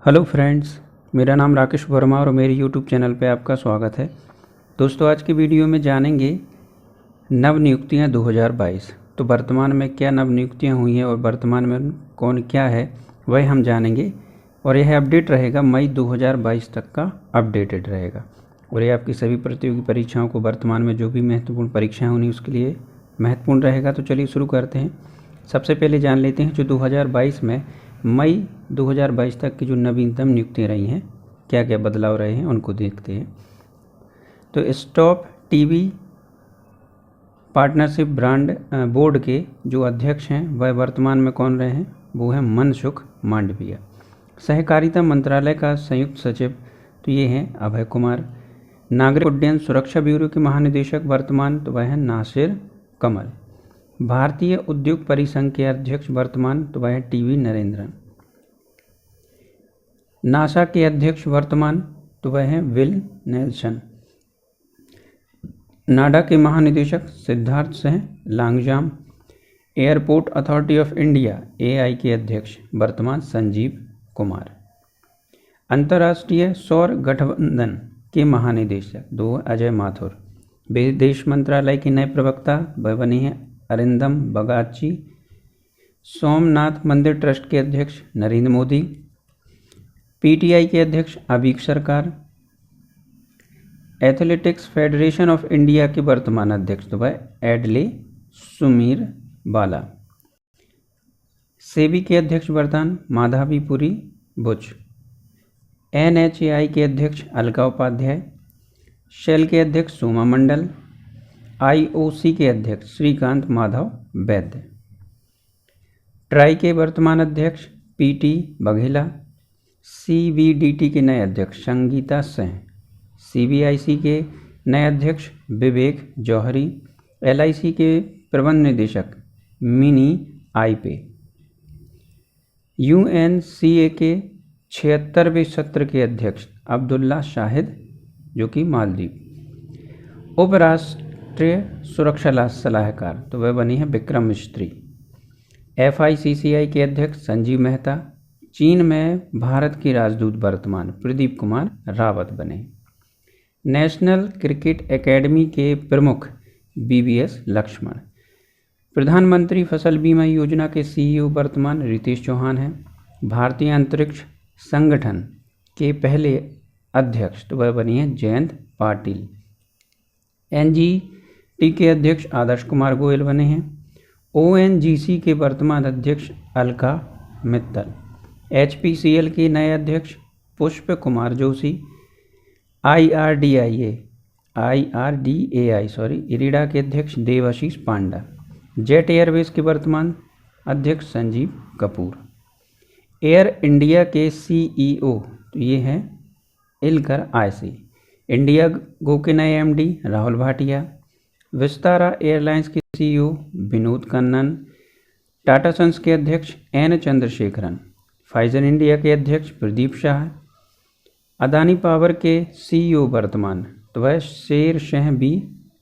Hello friends, मेरा नाम राकेश वर्मा और मेरे यूट्यूब चैनल पे आपका स्वागत है। दोस्तों, आज की वीडियो में जानेंगे नव नियुक्तियाँ 2022। तो वर्तमान में क्या नव नियुक्तियाँ हुई हैं और वर्तमान में कौन क्या है वह हम जानेंगे। और यह अपडेट रहेगा मई 2022 तक का अपडेटेड रहेगा। और ये आपकी सभी प्रतियोगी परीक्षाओं को वर्तमान में जो भी महत्वपूर्ण परीक्षाएँ होनी उसके लिए महत्वपूर्ण रहेगा। तो चलिए शुरू करते हैं। सबसे पहले जान लेते हैं जो 2022 में मई 2022 तक की जो नवीनतम नियुक्तियाँ रही हैं, क्या क्या बदलाव रहे हैं उनको देखते हैं। तो stop TV partnership brand board के जो अध्यक्ष हैं वह वर्तमान में कौन रहे हैं, वो हैं मनसुख मांडविया। सहकारिता मंत्रालय का संयुक्त सचिव तो ये हैं अभय कुमार। नागरिक उड्डयन सुरक्षा ब्यूरो के महानिदेशक वर्तमान तो वह हैं नासिर कमल। भारतीय उद्योग परिसंघ के अध्यक्ष वर्तमान तो वह टीवी नरेंद्रन। नासा के अध्यक्ष वर्तमान तो वह हैं विल नेल्सन। नाडा के महानिदेशक Siddharth Singh Langjam. Airport Authority of India AI के अध्यक्ष वर्तमान संजीव कुमार। अंतर्राष्ट्रीय सौर गठबंधन के महानिदेशक दो अजय माथुर। विदेश मंत्रालय के नए प्रवक्ता वह बने हैं अरिंदम बगाची। सोमनाथ मंदिर ट्रस्ट के अध्यक्ष नरेंद्र मोदी। पीटीआई के अध्यक्ष अबीक सरकार। एथलेटिक्स फेडरेशन ऑफ इंडिया के वर्तमान अध्यक्ष तो वह एडले सुमीर बाला। सेबी के अध्यक्ष वर्तमान माधवीपुरी बुच। एनएचएआई के अध्यक्ष अलका उपाध्याय। शेल के अध्यक्ष सोमा मंडल। आईओसी के अध्यक्ष श्रीकांत माधव वैद्य। ट्राई के वर्तमान अध्यक्ष पीटी बघेला। सीबीडीटी के नए अध्यक्ष संगीता सिंह। सीबीआईसी के नए अध्यक्ष विवेक जौहरी। एलआईसी के प्रबंध निदेशक मिनी आईपे। यूएनसीए के 76वें सत्र के अध्यक्ष अब्दुल्ला शाहिद जो कि मालदीव। उपराष्ट्रीय सुरक्षा सलाहकार तो वह बनी है विक्रम मिस्त्री। एफआईसीसीआई के अध्यक्ष संजीव मेहता। चीन में भारत के राजदूत वर्तमान प्रदीप कुमार रावत बने। नेशनल क्रिकेट एकेडमी के प्रमुख बीवीएस लक्ष्मण। प्रधानमंत्री फसल बीमा योजना के सीईओ वर्तमान रितेश चौहान हैं। भारतीय अंतरिक्ष संगठन के पहले अध्यक्ष तो वह बनी है जयंत पाटिल। एनजीटी के अध्यक्ष आदर्श कुमार गोयल बने हैं। ओएनजीसी के वर्तमान अध्यक्छ अलका मित्तल। एचपीसीएल के नए अध्यक्ष पुष्प कुमार जोशी। आईआरडीएआई इरिडा के अध्यक्ष देवाशीष पांडा। जेट एयरवेज के वर्तमान अध्यक्ष संजीव कपूर। एयर इंडिया के सीईओ तो ये हैं इलकर आयसी। इंडिया गो के नए एमडी राहुल भाटिया। विस्तारा एयरलाइंस के सीईओ विनोद कन्नन। टाटा सन्स के अध्यक्ष एन चंद्रशेखरन। फाइजर इंडिया के अध्यक्ष प्रदीप शाह। अदानी पावर के सीईओ वर्तमान तो वह शेर शाह बी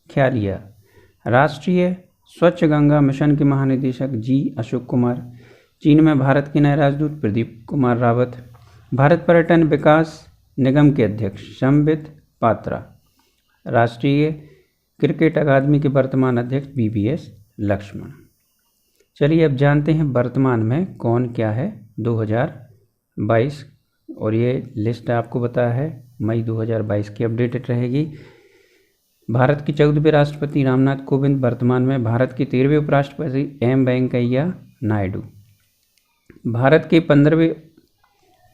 ख्यालिया। राष्ट्रीय स्वच्छ गंगा मिशन के महानिदेशक जी अशोक कुमार। चीन में भारत के नए राजदूत प्रदीप कुमार रावत। भारत पर्यटन विकास निगम के अध्यक्ष संबित पात्रा। राष्ट्रीय क्रिकेट अकादमी के वर्तमान अध्यक्ष बीवीएस लक्ष्मण। चलिए अब जानते हैं वर्तमान में कौन क्या है 2022। और ये लिस्ट आपको बताया है मई 2022 की अपडेटेड रहेगी। भारत के 14वें राष्ट्रपति रामनाथ कोविंद वर्तमान में भारत के 13वें उपराष्ट्रपति एम वेंकैया नायडू। भारत के 15वें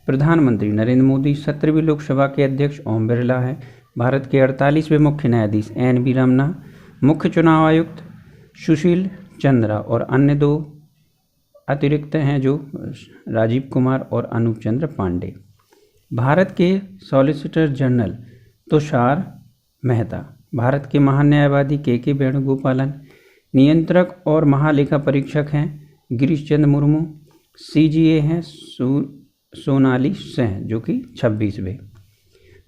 प्रधानमंत्री नरेंद्र मोदी। 17वीं लोकसभा के अध्यक्ष ओम बिरला है। भारत के 48वें मुख्य न्यायाधीश एन.वी. रमन्ना। मुख्य चुनाव आयुक्त सुशील चंद्रा और अन्य दो अतिरिक्त हैं जो राजीव कुमार और अनूप चंद्र पांडे। भारत के सॉलिसिटर जनरल तुषार मेहता। भारत के महान्यायवादी के वेणुगोपालन। नियंत्रक और महालेखा परीक्षक हैं गिरीश चंद्र मुर्मू। सीजीए हैं सोनाली सिंह जो कि 26वें।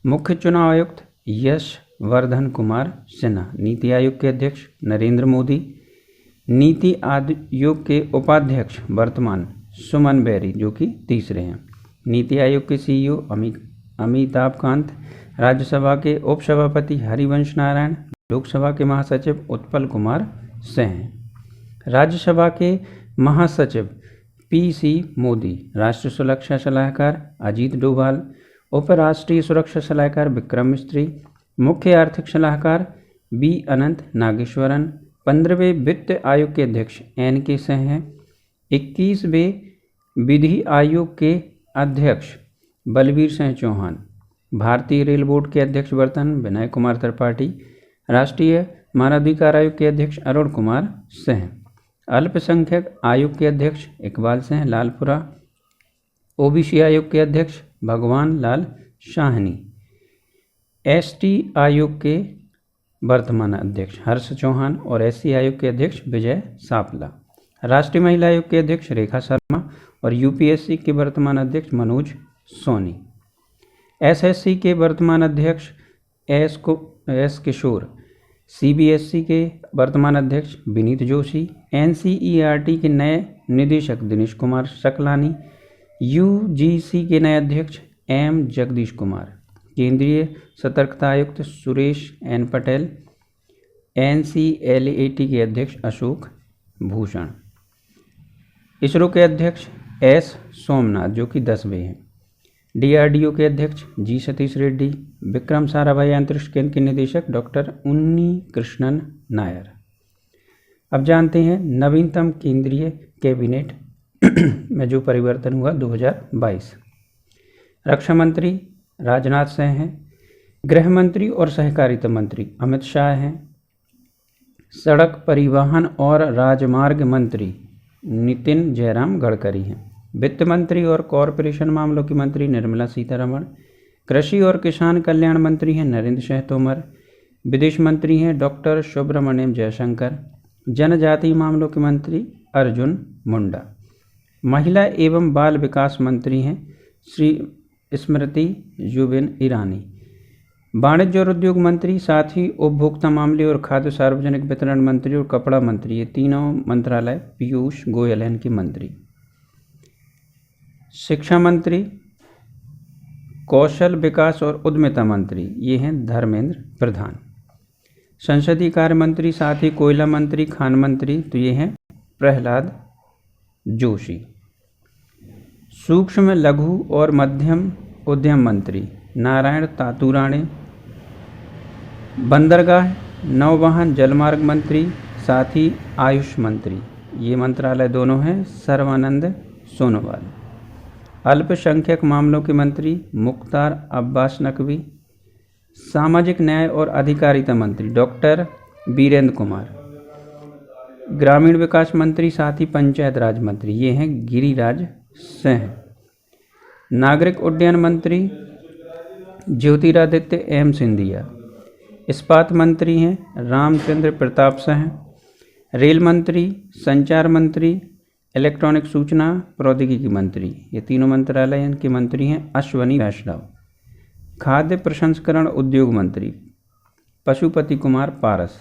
मुख्य चुनाव आयुक्त यश वर्धन कुमार सिन्हा। नीति आयोग के अध्यक्ष नरेंद्र मोदी। नीति आयोग के उपाध्यक्ष वर्तमान सुमन बेरी जो कि तीसरे हैं। नीति आयोग के सीईओ अमिताभ कांत, राज्यसभा के उपसभापति हरिवंश नारायण, लोकसभा के महासचिव उत्पल कुमार सिंह, राज्यसभा के महासचिव पीसी मोदी, राष्ट्रीय सुरक्षा सलाहकार अजीत डोभाल, उपराष्ट्रीय सुरक्षा सलाहकार विक्रम मिस्त्री, मुख्य आर्थिक सलाहकार बी अनंत नागेश्वरन, 15वें वित्त आयोग के अध्यक्ष एन.के. सिंह हैं, 21वें विधि आयोग के अध्यक्ष बलबीर सिंह चौहान, भारतीय रेल बोर्ड के अध्यक्ष बर्तन विनय कुमार त्रिपाठी, राष्ट्रीय मानवाधिकार आयोग के अध्यक्ष अरुण कुमार सिंह, अल्पसंख्यक आयोग के अध्यक्ष इकबाल सिंह लालपुरा, ओबीसी आयोग के अध्यक्ष भगवान लाल शाहनी, एसटी आयोग के वर्तमान अध्यक्ष हर्ष चौहान और एससी आयोग के अध्यक्ष विजय सापला, राष्ट्रीय महिला आयोग के अध्यक्ष रेखा शर्मा और यूपीएससी के वर्तमान अध्यक्ष मनोज सोनी, एसएससी के वर्तमान अध्यक्ष एस किशोर, सीबीएसई के वर्तमान अध्यक्ष विनीत जोशी, एनसीईआरटी के नए निदेशक दिनेश कुमार सकलानी, यूजीसी के नए अध्यक्ष एम जगदीश कुमार, केंद्रीय सतर्कता आयुक्त सुरेश एन पटेल, एनसीएलएटी के अध्यक्ष अशोक भूषण, इसरो के अध्यक्ष एस सोमनाथ जो कि 10वें हैं, डीआरडीओ के अध्यक्ष जी सतीश रेड्डी, विक्रम साराभाई अंतरिक्ष केंद्र के निदेशक डॉक्टर उन्नी कृष्णन नायर। अब जानते हैं नवीनतम केंद्रीय कैबिनेट में जो परिवर्तन हुआ 2022। रक्षा मंत्री राजनाथ सिंह हैं, गृह मंत्री और सहकारिता मंत्री अमित शाह हैं, सड़क परिवहन और राजमार्ग मंत्री नितिन जयराम गडकरी हैं, वित्त मंत्री और कॉरपोरेशन मामलों की मंत्री निर्मला सीतारमण, कृषि और किसान कल्याण मंत्री हैं नरेंद्र सिंह तोमर, विदेश मंत्री हैं डॉक्टर सुब्रमण्यम जयशंकर, जनजातीय मामलों के मंत्री अर्जुन मुंडा, महिला एवं बाल विकास मंत्री हैं श्री स्मृति जुबिन ईरानी, वाणिज्य और उद्योग मंत्री साथ ही उपभोक्ता मामले और खाद्य सार्वजनिक वितरण मंत्री और कपड़ा मंत्री, ये तीनों मंत्रालय पीयूष गोयल हैं इनके मंत्री, शिक्षा मंत्री, कौशल विकास और उद्यमिता मंत्री ये हैं धर्मेंद्र प्रधान, संसदीय कार्य मंत्री साथ ही कोयला मंत्री खान मंत्री तो ये हैं प्रहलाद जोशी, सूक्ष्म लघु और मध्यम उद्यम मंत्री नारायण तातुराणे, बंदरगाह नौवहन जलमार्ग मंत्री साथ ही आयुष मंत्री ये मंत्रालय दोनों हैं सर्वानंद सोनोवाल, अल्पसंख्यक मामलों के मंत्री मुख्तार अब्बास नकवी, सामाजिक न्याय और अधिकारिता मंत्री डॉक्टर बीरेंद्र कुमार, ग्रामीण विकास मंत्री साथ ही पंचायत राज मंत्री ये हैं गिरिराज सिंह, नागरिक उड्डयन मंत्री ज्योतिरादित्य एम सिंधिया, इस्पात मंत्री हैं रामचंद्र प्रताप सिंह, रेल मंत्री, संचार मंत्री, इलेक्ट्रॉनिक सूचना प्रौद्योगिकी मंत्री ये तीनों मंत्रालय इनके मंत्री हैं अश्वनी वैष्णव, खाद्य प्रसंस्करण उद्योग मंत्री पशुपति कुमार पारस,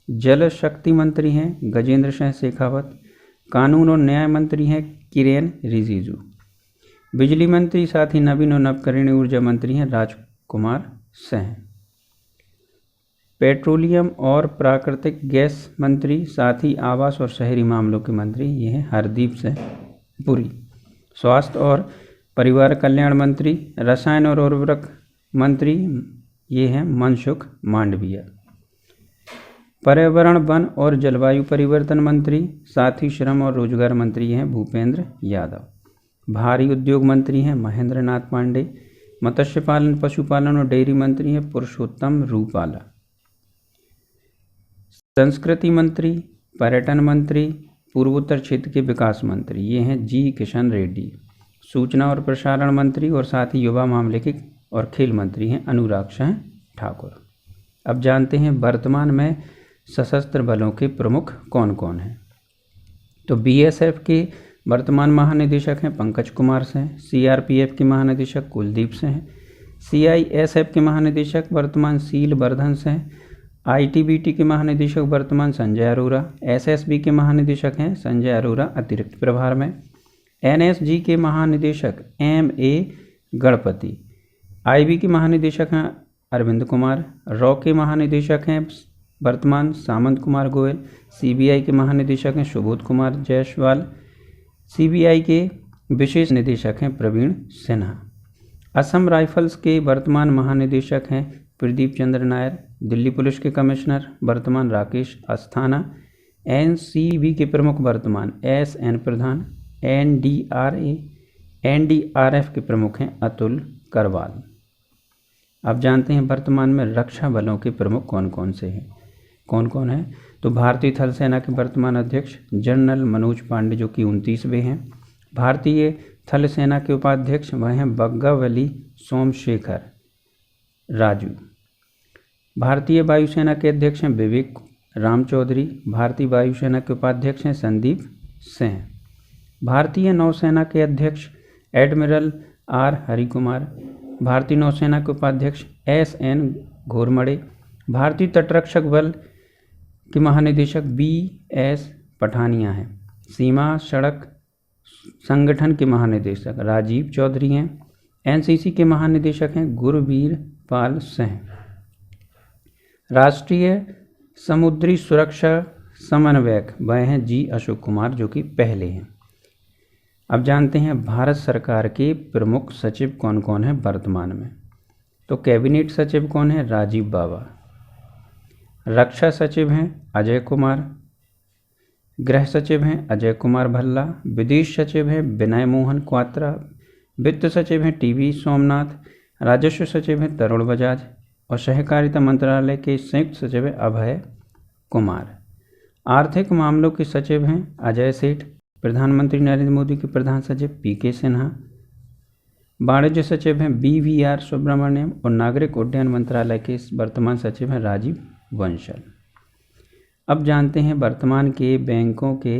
जल शक्ति मंत्री हैं गजेंद्र सिंह शेखावत, कानून और न्याय मंत्री हैं किरेन रिजिजू, बिजली मंत्री साथ ही नवीन और नवकरणीय ऊर्जा मंत्री हैं राजकुमार सिंह, पेट्रोलियम और प्राकृतिक गैस मंत्री साथ ही आवास और शहरी मामलों के मंत्री ये हैं हरदीप सिंह पुरी, स्वास्थ्य और परिवार कल्याण मंत्री, रसायन और उर्वरक मंत्री ये हैं मनसुख मांडविया, पर्यावरण वन और जलवायु परिवर्तन मंत्री साथ ही श्रम और रोजगार मंत्री हैं भूपेंद्र यादव, भारी उद्योग मंत्री हैं महेंद्र नाथ पांडे, मत्स्य पालन पशुपालन और डेयरी मंत्री हैं पुरुषोत्तम रूपाला, संस्कृति मंत्री, पर्यटन मंत्री, पूर्वोत्तर क्षेत्र के विकास मंत्री ये हैं जी किशन रेड्डी, सूचना और प्रसारण मंत्री और साथ ही युवा मामले के और खेल मंत्री हैं अनुराग सिंह ठाकुर। अब जानते हैं वर्तमान में सशस्त्र बलों के प्रमुख कौन कौन हैं। तो बीएसएफ के वर्तमान महानिदेशक हैं पंकज कुमार सिंह, सीआरपीएफ के महानिदेशक कुलदीप सिंह, सीआईएसएफ के महानिदेशक वर्तमान शील वर्धन सिंह, आईटीबीटी के महानिदेशक वर्तमान संजय अरोरा, एसएसबी के महानिदेशक हैं संजय अरोरा अतिरिक्त प्रभार में, NSG के महानिदेशक MA गणपति। IB के महानिदेशक हैं अरविंद कुमार। रॉ के महानिदेशक हैं वर्तमान सामंत कुमार गोयल। CBI के महानिदेशक हैं सुबोध कुमार जायसवाल। CBI के विशेष निदेशक हैं प्रवीण सिन्हा। असम राइफल्स के वर्तमान महानिदेशक हैं प्रदीप चंद्र नायर। दिल्ली पुलिस के कमिश्नर वर्तमान राकेश अस्थाना। NCB के प्रमुख वर्तमान SN प्रधान। NDRF के प्रमुख हैं अतुल करवाल। अब जानते हैं वर्तमान में रक्षा बलों के प्रमुख कौन कौन से हैं, कौन कौन है। तो भारतीय थल सेना के वर्तमान अध्यक्ष जनरल मनोज पांडे जो कि 29वें हैं। भारतीय थल सेना के उपाध्यक्ष वह हैं बग्गावली सोमशेखर राजू। भारतीय वायुसेना के अध्यक्ष हैं विवेक राम चौधरी। भारतीय वायुसेना के उपाध्यक्ष हैं संदीप सिंह। भारतीय नौसेना के अध्यक्ष एडमिरल R हरिकुमार। भारतीय नौसेना के उपाध्यक्ष SN घोरमड़े। भारतीय तटरक्षक बल के महानिदेशक BS पठानिया हैं। सीमा सड़क संगठन के महानिदेशक राजीव चौधरी हैं। NCC के महानिदेशक हैं गुरवीर पाल सिंह। राष्ट्रीय समुद्री सुरक्षा समन्वयक वह हैं G अशोक कुमार जो कि पहले हैं। अब जानते हैं भारत सरकार के प्रमुख सचिव कौन कौन हैं वर्तमान में। तो कैबिनेट सचिव कौन है, राजीव बाबा। रक्षा सचिव हैं अजय कुमार। गृह सचिव हैं अजय कुमार भल्ला। विदेश सचिव हैं विनय मोहन क्वात्रा। वित्त सचिव हैं TV सोमनाथ। राजस्व सचिव हैं तरुण बजाज और सहकारिता मंत्रालय के संयुक्त सचिव हैं अभय कुमार। आर्थिक मामलों के सचिव हैं अजय सेठ। प्रधानमंत्री नरेंद्र मोदी के प्रधान सचिव PK सिन्हा। वाणिज्य सचिव हैं BVR सुब्रमण्यम और नागरिक उड्डयन मंत्रालय के वर्तमान सचिव हैं राजीव बंसल। अब जानते हैं वर्तमान के बैंकों के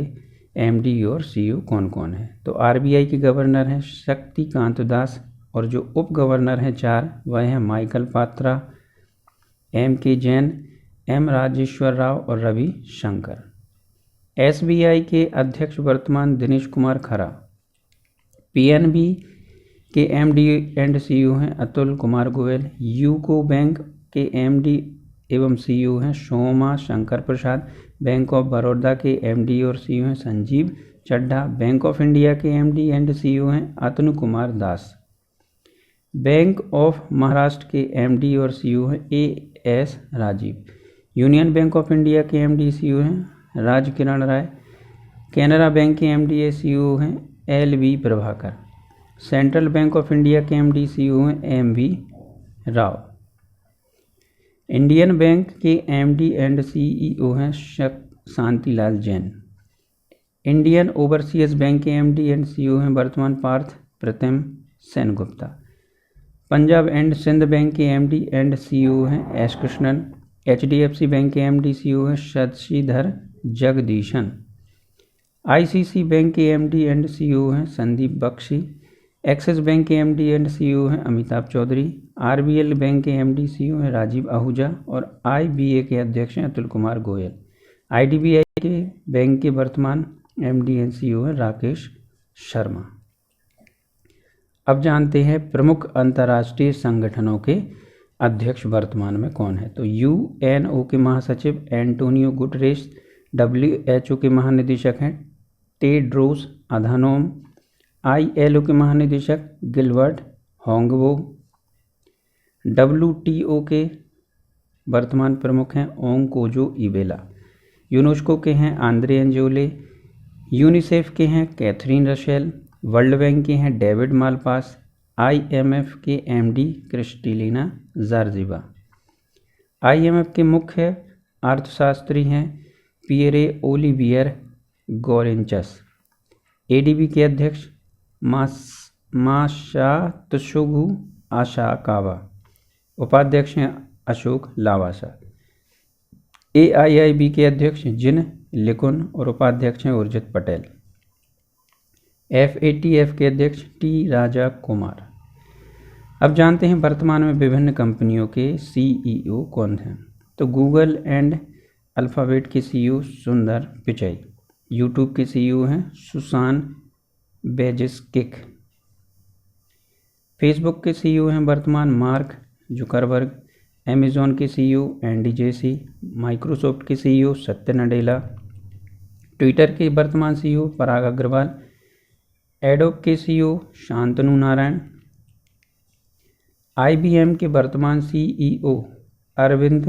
MD और CEO कौन कौन है। तो RBI के गवर्नर हैं शक्तिकांत दास और जो उप गवर्नर हैं 4 वह हैं Michael Patra, MK Jain, M Rajeshwar Rao और रवि शंकर। SBI के अध्यक्ष वर्तमान दिनेश कुमार खरा। PNB के MD एंड CEO हैं अतुल कुमार गोयल। यूको बैंक के MD एवं CEO हैं सोमा शंकर प्रसाद। बैंक ऑफ बड़ौदा के MD और CEO हैं Sanjeev Chadha. Bank of India के MD एंड CEO हैं अतनु कुमार दास। बैंक ऑफ महाराष्ट्र के MD और CEO हैं AS Rajeev. Union bank of India के MD CEO हैं राज किरण राय। कैनरा बैंक के MD CEO हैं LV Prabhakar. Central bank of India के MD CEO हैं MV राव। इंडियन बैंक के MD एंड CEO हैं Shantilal Jain. Indian overseas bank के MD एंड CEO हैं वर्तमान पार्थ प्रतिम सेनगुप्ता। पंजाब एंड सिंध बैंक के MD एंड CEO हैं S कृष्णन। HDFC बैंक के MD CEO हैं शशिधर जगदीशन। ICC बैंक के MD एंड CEO हैं संदीप बख्शी। एक्सिस बैंक के MD एंड CEO हैं अमिताभ चौधरी। RBL बैंक के MD CEO हैं राजीव आहूजा और IBA के अध्यक्ष हैं अतुल कुमार गोयल। IDBI के बैंक के वर्तमान MD एंड CEO हैं राकेश शर्मा। अब जानते हैं प्रमुख अंतर्राष्ट्रीय संगठनों के अध्यक्ष वर्तमान में कौन है। तो UNO के महासचिव एंटोनियो गुटरेस। WHO के महानिदेशक हैं टेड्रोस अधानोम। ILO के महानिदेशक गिलबर्ट होंगबो। WTO के वर्तमान प्रमुख हैं ओंग कोजो इवेला। यूनेस्को के हैं आंद्रे एंजोले। यूनिसेफ के हैं कैथरीन रशेल। वर्ल्ड बैंक के हैं डेविड मालपास। IMF के MD क्रिस्टिलिना जार्जिबा। IMF के मुख्य अर्थशास्त्री हैं पियरे ओलिवियर गोरेंचस। ADB के अध्यक्ष मासात्सुगु आशाकावा। उपाध्यक्ष हैं अशोक लावासा। AIIB के अध्यक्ष जिन लिकुन और उपाध्यक्ष हैं उर्जित पटेल। FATF के अध्यक्ष T राजा कुमार। अब जानते हैं वर्तमान में विभिन्न कंपनियों के CEO कौन हैं। तो गूगल एंड अल्फ़ाबेट के CEO सुंदर पिचई। यूट्यूब के CEO हैं सुसान बेजिस्किक। फेसबुक के सीईओ हैं वर्तमान मार्क जुकरबर्ग। अमेजॉन के सीईओ एंडी जेसी। माइक्रोसॉफ्ट के सीईओ सत्य नडेला। ट्विटर के वर्तमान सीईओ पराग अग्रवाल। एडोब के सीईओ शांतनु नारायण। IBM के वर्तमान CEO Arvind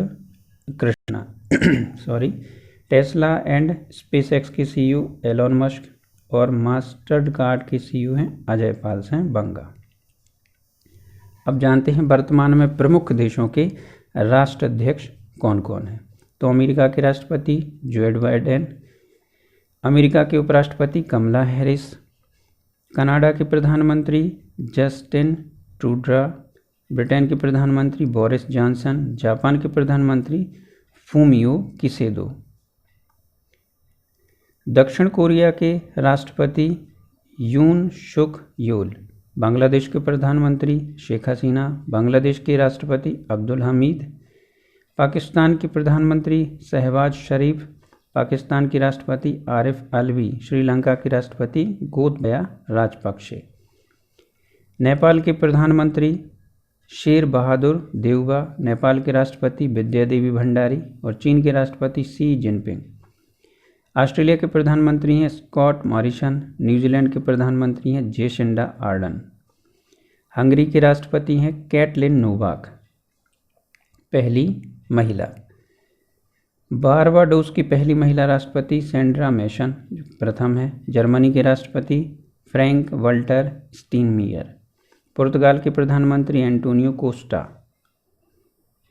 Krishna Tesla and SpaceX के सीईओ एलोन मस्क और मास्टर्ड कार्ड के सीईओ हैं अजय पाल सिंह बंगा। अब जानते हैं वर्तमान में प्रमुख देशों के राष्ट्राध्यक्ष कौन कौन हैं। तो अमेरिका के राष्ट्रपति जो बाइडेन, अमेरिका के उपराष्ट्रपति कमला हैरिस, कनाडा के प्रधानमंत्री जस्टिन ट्रूडो, ब्रिटेन के प्रधानमंत्री बोरिस जॉनसन, जापान के प्रधानमंत्री फूमियो किसेदो, दक्षिण कोरिया के राष्ट्रपति यून सुक योल, बांग्लादेश के प्रधानमंत्री शेख हसीना, बांग्लादेश के राष्ट्रपति अब्दुल हमीद, पाकिस्तान के प्रधानमंत्री शहबाज शरीफ, पाकिस्तान के राष्ट्रपति आरिफ अलवी, श्रीलंका के राष्ट्रपति गोतबाया राजपक्षे, नेपाल के प्रधानमंत्री शेर बहादुर देउबा, नेपाल के राष्ट्रपति विद्यादेवी भंडारी और चीन के राष्ट्रपति शी जिनपिंग। ऑस्ट्रेलिया के प्रधानमंत्री हैं स्कॉट मॉरिसन, न्यूजीलैंड के प्रधानमंत्री हैं जेसिंडा आर्डन, हंगरी के राष्ट्रपति हैं कैटलिन नोवाक, पहली महिला। बारबाडोस की पहली महिला राष्ट्रपति सेंड्रा मेशन प्रथम है। जर्मनी के राष्ट्रपति फ्रैंक वल्टर स्टीनमियर, पुर्तगाल के प्रधानमंत्री एंटोनियो कोस्टा,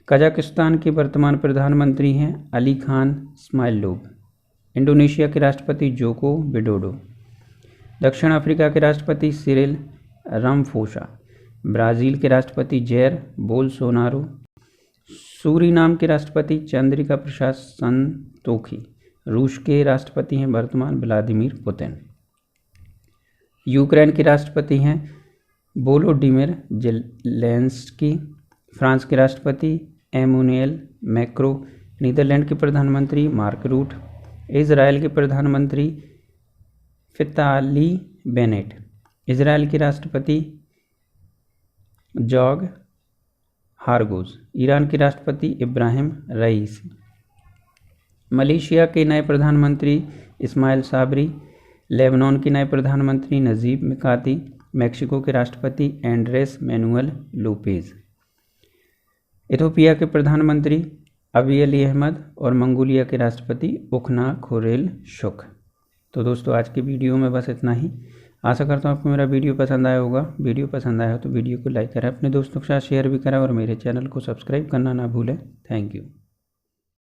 कजाकिस्तान के वर्तमान प्रधानमंत्री हैं अली खान स्माइलोव, इंडोनेशिया के राष्ट्रपति जोको विडोडो, दक्षिण अफ्रीका के राष्ट्रपति सिरिल रामफोसा, ब्राज़ील के राष्ट्रपति जैर बोल्सोनारो, सूरीनाम के राष्ट्रपति चंद्रिका प्रसाद संतोखी, रूस के राष्ट्रपति हैं वर्तमान व्लादिमीर पुतिन, यूक्रेन के राष्ट्रपति हैं वोलोडिमिर ज़ेलेंस्की, फ्रांस के राष्ट्रपति एमैनुएल मैक्रों, नीदरलैंड के प्रधानमंत्री मार्क रूट, इजराइल के प्रधानमंत्री फिताली बेनेट, इजराइल के राष्ट्रपति जॉग हारगोज, ईरान के राष्ट्रपति इब्राहिम रईसी, मलेशिया के नए प्रधानमंत्री इस्माइल साबरी, लेबनान के नए प्रधानमंत्री नजीब मिकाती, मैक्सिको के राष्ट्रपति एंड्रेस मैनुअल लोपेज, इथियोपिया के प्रधानमंत्री अबी अली अहमद और मंगोलिया के राष्ट्रपति उखना खुरेल शुक। तो दोस्तों आज की वीडियो में बस इतना ही। आशा करता हूँ आपको मेरा वीडियो पसंद आया होगा। वीडियो पसंद आया हो तो वीडियो को लाइक करें, अपने दोस्तों के साथ शेयर भी करें और मेरे चैनल को सब्सक्राइब करना ना भूलें। Thank you.